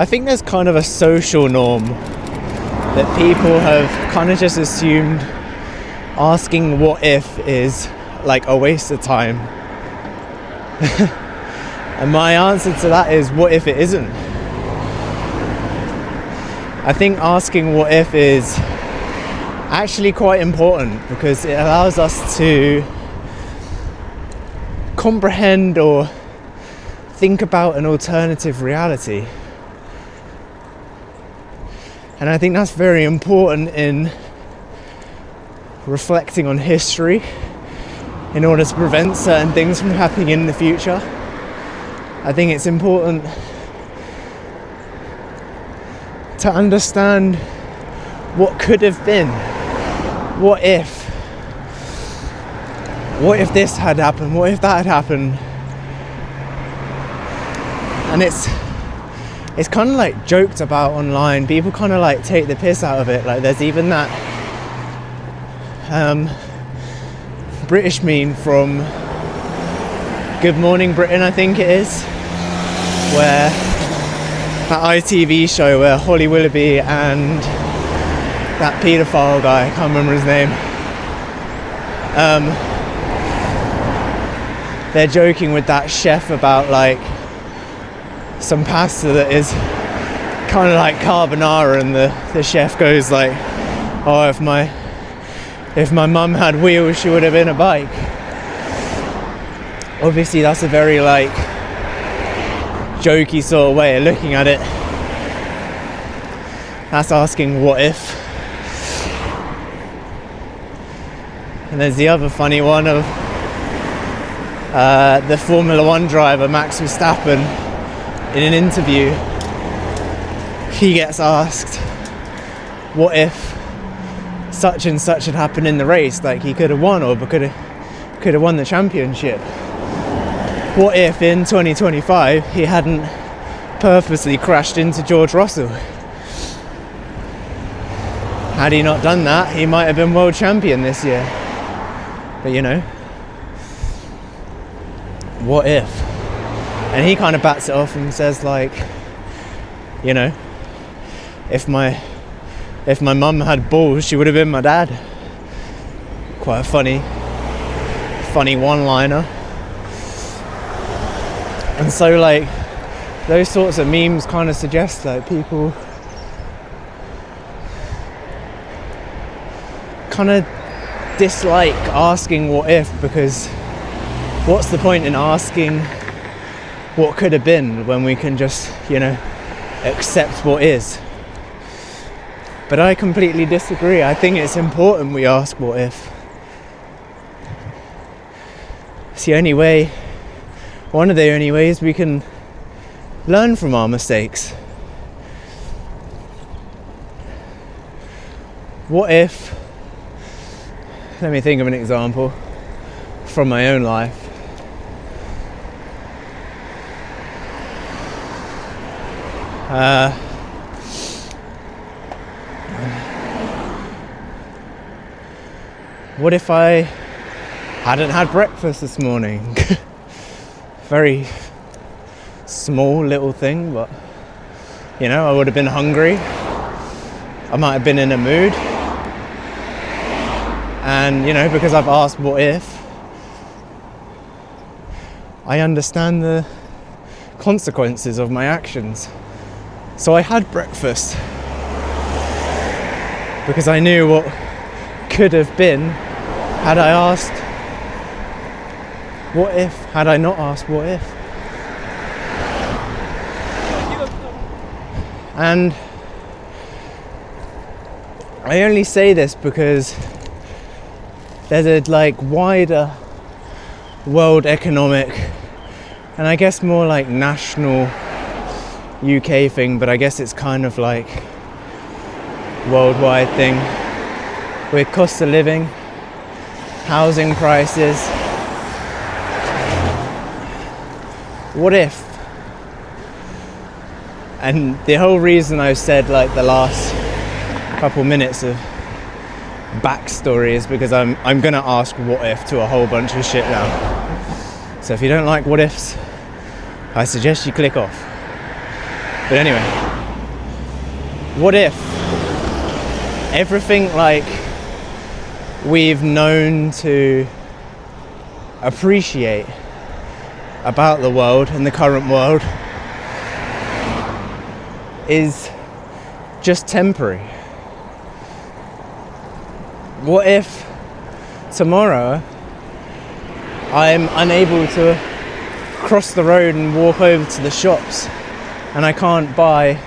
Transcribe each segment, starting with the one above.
I think there's kind of a social norm that people have kind of just assumed asking what if is like a waste of time. And my answer to that is, what if it isn't? I think asking what if is actually quite important because it allows us to comprehend or think about an alternative reality. And I think that's very important in reflecting on history in order to prevent certain things from happening in the future. I think it's important to understand what could have been. What if this had happened? What if that had happened? And it's kind of like joked about online. People kind of like take the piss out of it. Like there's even that British meme from Good Morning Britain, I think it is, where that ITV show where Holly Willoughby and that paedophile guy, I can't remember his name, they're joking with that chef about like some pasta that is kind of like carbonara, and the chef goes like, oh, if my mum had wheels she would have been a bike. Obviously that's a very like jokey sort of way of looking at it. That's asking what if. And there's the other funny one of the Formula 1 driver Max Verstappen. In an interview, he gets asked, what if such and such had happened in the race? Like he could have won, or could have won the championship. What if in 2025 he hadn't purposely crashed into George Russell? Had he not done that, he might have been world champion this year. But you know, what if? And he kind of bats it off and says like, you know, if my mum had balls, she would have been my dad. Quite a funny one-liner. And so like those sorts of memes kind of suggest that people kind of dislike asking what if, because what's the point in asking what could have been when we can just, you know, accept what is? But I completely disagree. I think it's important we ask what if. It's the only way, one of the only ways we can learn from our mistakes. What if, let me think of an example from my own life. What if I hadn't had breakfast this morning? Very small little thing, but you know, I would have been hungry. I might have been in a mood. And you know, because I've asked what if, I understand the consequences of my actions. So I had breakfast because I knew what could have been had I asked what if, had I not asked what if. And I only say this because there's a like wider world economic and I guess more like national UK thing, but I guess it's kind of like worldwide thing, with cost of living, housing prices. What if? And the whole reason I've said like the last couple minutes of backstory is because I'm gonna ask what if to a whole bunch of shit now. So if you don't like what ifs, I suggest you click off. But anyway, What if everything like we've known to appreciate about the world and the current world is just temporary? What if tomorrow I'm unable to cross the road and walk over to the shops and I can't buy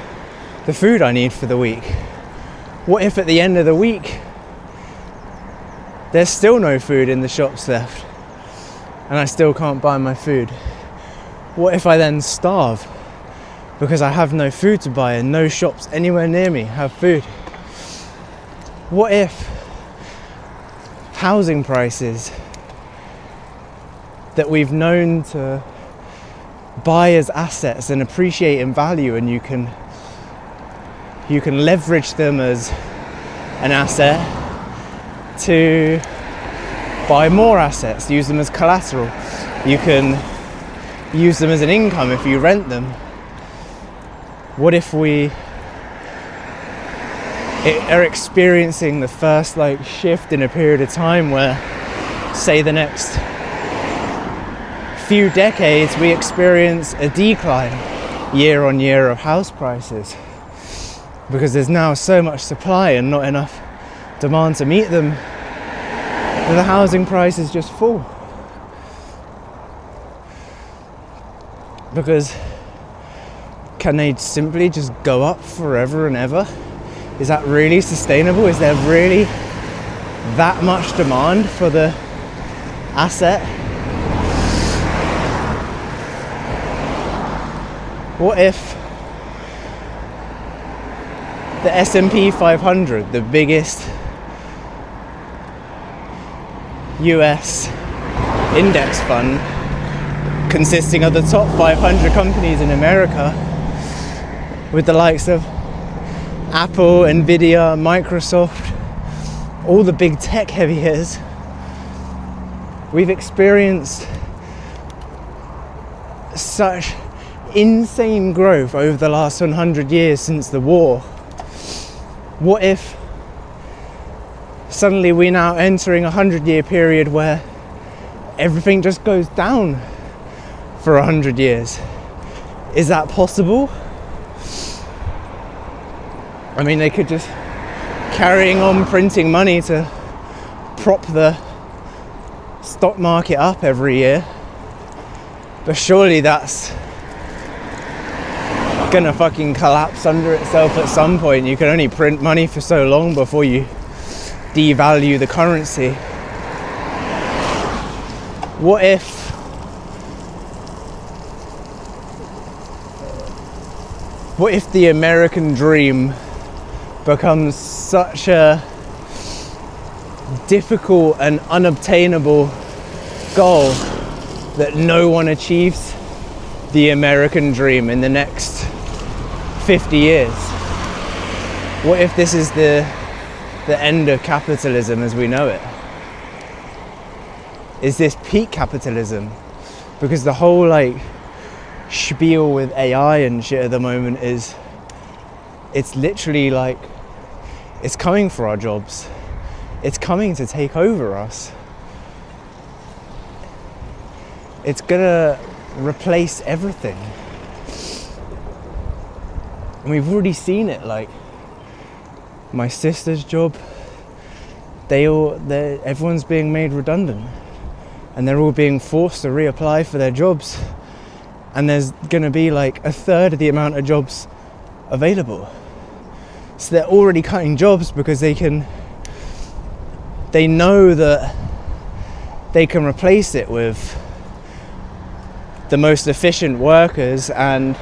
the food I need for the week? What if at the end of the week there's still no food in the shops left and I still can't buy my food? What if I then starve because I have no food to buy and no shops anywhere near me have food? What if housing prices that we've known to buy as assets and appreciate in value, and you can leverage them as an asset to buy more assets, use them as collateral, you can use them as an income if you rent them? What if we are experiencing the first shift in a period of time where, say, the next few decades we experience a decline year on year of house prices because there's now so much supply and not enough demand to meet them, and the housing prices just fall? Because can they simply just go up forever and ever? Is that really sustainable? Is there really that much demand for the asset? What if the S&P 500, the biggest US index fund consisting of the top 500 companies in America, with the likes of Apple, Nvidia, Microsoft, all the big tech heavy hitters, we've experienced such insane growth over the last 100 years since the war. What if suddenly we're now entering a 100-year period where everything just goes down for 100 years? Is that possible? I mean, they could just carrying on printing money to prop the stock market up every year, but surely that's gonna fucking collapse under itself at some point. You can only print money for so long before you devalue the currency. What if the American dream becomes such a difficult and unobtainable goal that no one achieves the American dream in the next 50 years? What if this is the end of capitalism as we know it? Is this peak capitalism? Because the whole spiel with AI and shit at the moment is, it's literally it's coming for our jobs. It's coming to take over us. It's gonna replace everything. And we've already seen it. My sister's job, everyone's being made redundant, and they're all being forced to reapply for their jobs. And there's gonna be a third of the amount of jobs available. So they're already cutting jobs because they know that they can replace it with the most efficient workers and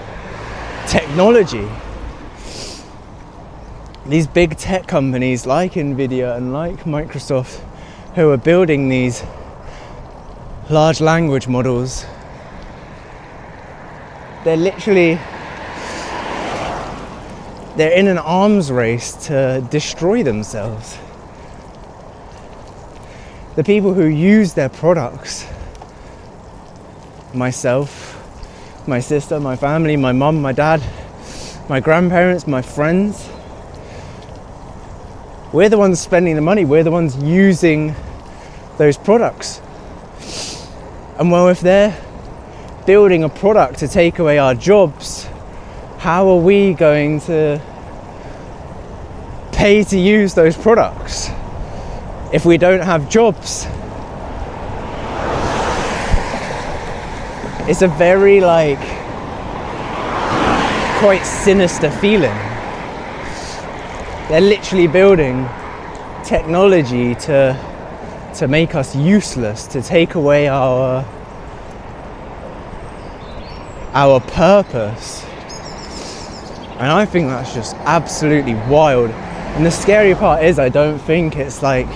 technology. These big tech companies like Nvidia and like Microsoft, who are building these large language models, they're in an arms race to destroy themselves. The people who use their products, myself, my sister, my family, my mum, my dad, my grandparents, my friends, We're the ones spending the money. We're the ones using those products. And well, if they're building a product to take away our jobs, how are we going to pay to use those products if we don't have jobs? It's a very quite sinister feeling. They're literally building technology to make us useless, to take away our purpose. And I think that's just absolutely wild. And the scary part is I don't think it's like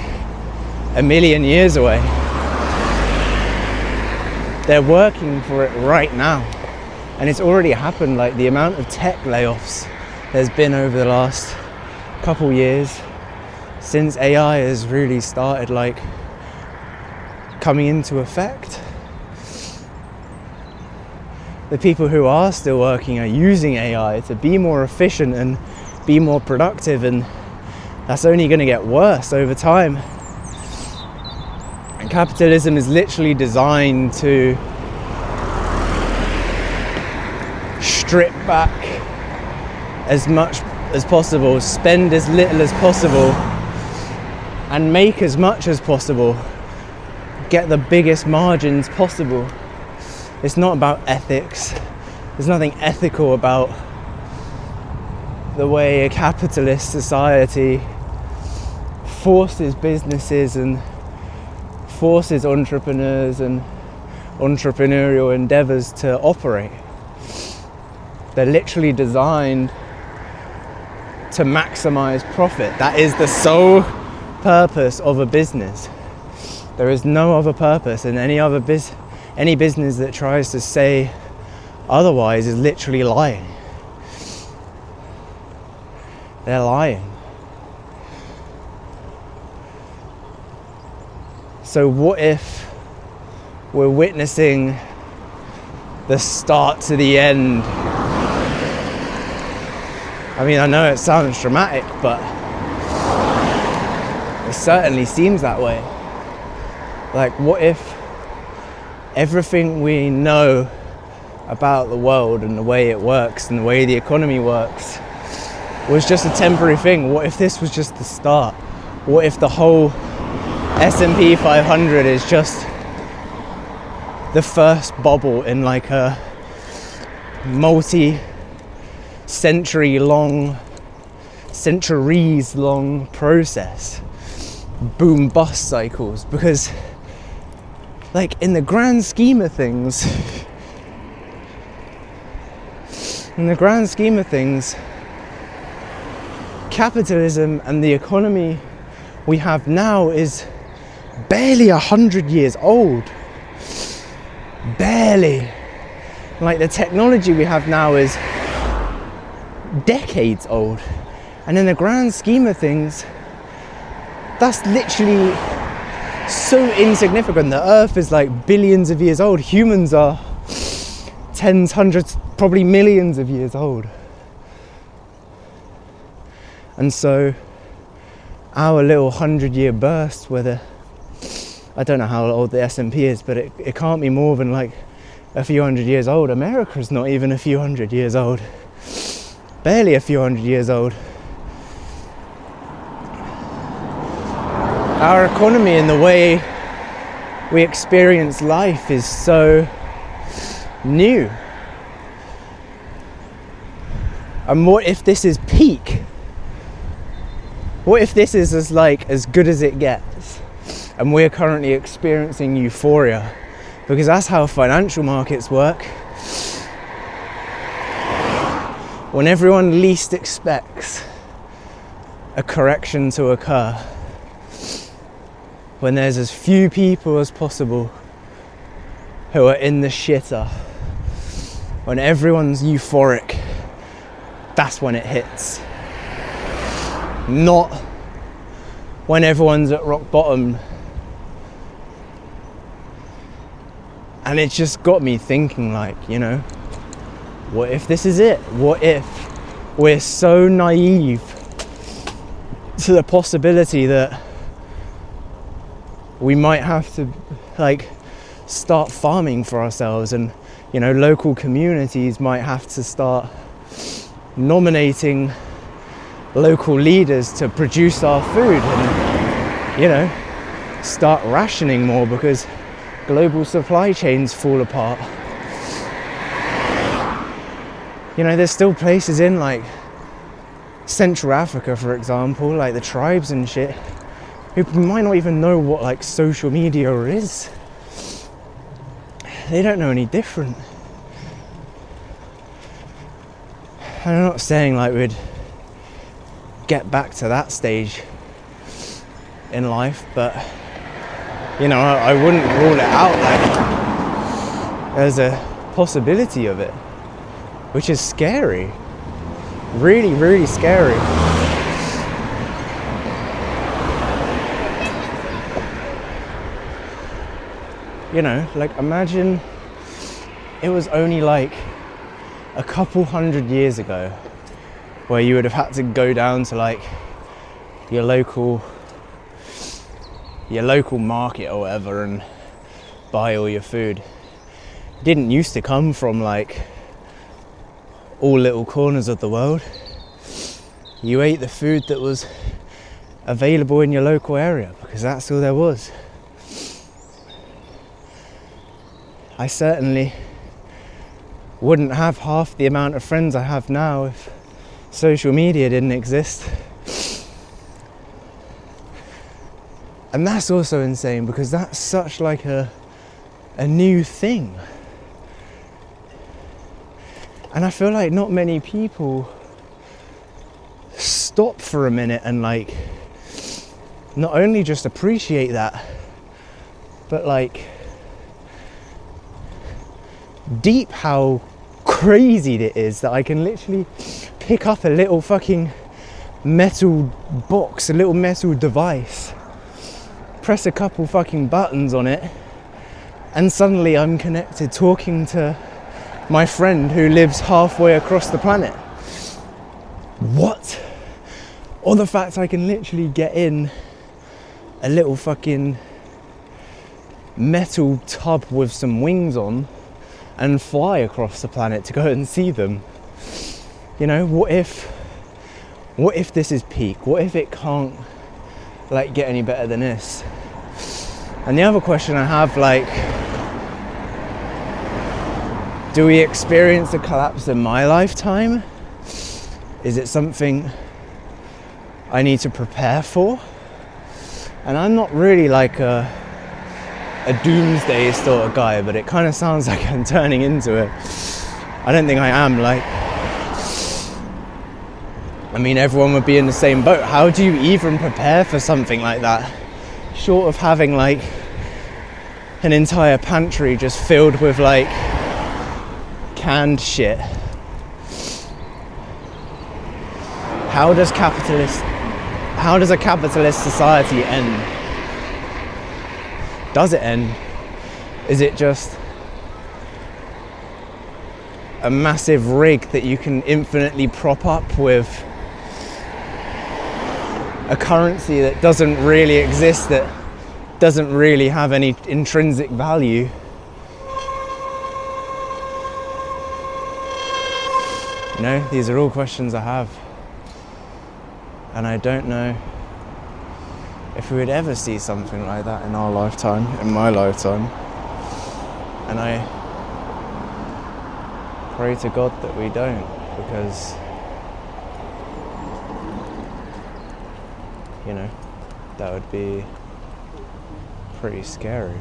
a million years away. They're working for it right now. And it's already happened. Like the amount of tech layoffs there's been over the last couple years since AI has really started coming into effect. The people who are still working are using AI to be more efficient and be more productive, and that's only going to get worse over time. And capitalism is literally designed to strip back as much as possible, spend as little as possible, and make as much as possible, get the biggest margins possible. It's not about ethics. There's nothing ethical about the way a capitalist society forces businesses and forces entrepreneurs and entrepreneurial endeavors to operate. They're literally designed to maximize profit. That is the sole purpose of a business. There is no other purpose, and any business that tries to say otherwise is literally lying. They're lying. So what if we're witnessing the start to the end? I mean, I know it sounds dramatic, but it certainly seems that way. What if everything we know about the world and the way it works and the way the economy works was just a temporary thing? What if this was just the start? What if the whole S&P 500 is just the first bubble in a centuries long process? Boom bust cycles. Because in the grand scheme of things, capitalism and the economy we have now is barely 100 years old. Barely. The technology we have now is decades old. And in the grand scheme of things, that's literally so insignificant. The earth is billions of years old. Humans are tens, hundreds, probably millions of years old. And so our little 100-year burst, I don't know how old the S&P is, but it can't be more than a few hundred years old. America's not even a few hundred years old. Barely a few hundred years old. Our economy and the way we experience life is so new. And what if this is peak? What if this is as good as it gets? And we're currently experiencing euphoria, because that's how financial markets work. When everyone least expects a correction to occur, when there's as few people as possible who are in the shitter, when everyone's euphoric, that's when it hits. Not when everyone's at rock bottom. And it just got me thinking, what if this is it? What if we're so naive to the possibility that we might have to like start farming for ourselves, and local communities might have to start nominating local leaders to produce our food, and start rationing more because global supply chains fall apart. There's still places in like Central Africa, for example, like the tribes and shit, who might not even know what like social media is. They don't know any different. And I'm not saying like we'd get back to that stage in life, but I wouldn't rule it out. Like, there's a possibility of it, which is scary. Really, really scary. Like imagine it was only like a couple hundred years ago where you would have had to go down to like your local market or whatever and buy all your food. It didn't used to come from like all little corners of the world. You ate the food that was available in your local area because that's all there was. I certainly wouldn't have half the amount of friends I have now if social media didn't exist. And that's also insane because that's such like a new thing. And I feel like not many people stop for a minute and like not only just appreciate that, but like deep how crazy it is that I can literally pick up a little fucking metal box, a little metal device, press a couple fucking buttons on it, and suddenly I'm connected talking to my friend who lives halfway across the planet. What? Or the fact I can literally get in a little fucking metal tub with some wings on and fly across the planet to go and see them. What if this is peak? What if it can't like get any better than this? And the other question I have, like, do we experience a collapse in my lifetime? Is it something I need to prepare for? And I'm not really like a doomsday sort of guy, but it kind of sounds like I'm turning into it. I don't think I am. Like, I mean, everyone would be in the same boat. How do you even prepare for something like that? Short of having like an entire pantry just filled with like canned shit. How does a capitalist society end? Does it end? Is it just a massive rig that you can infinitely prop up with a currency that doesn't really exist, that doesn't really have any intrinsic value? These are all questions I have, and I don't know if we would ever see something like that in our lifetime, in my lifetime. And I pray to God that we don't, because that would be pretty scary.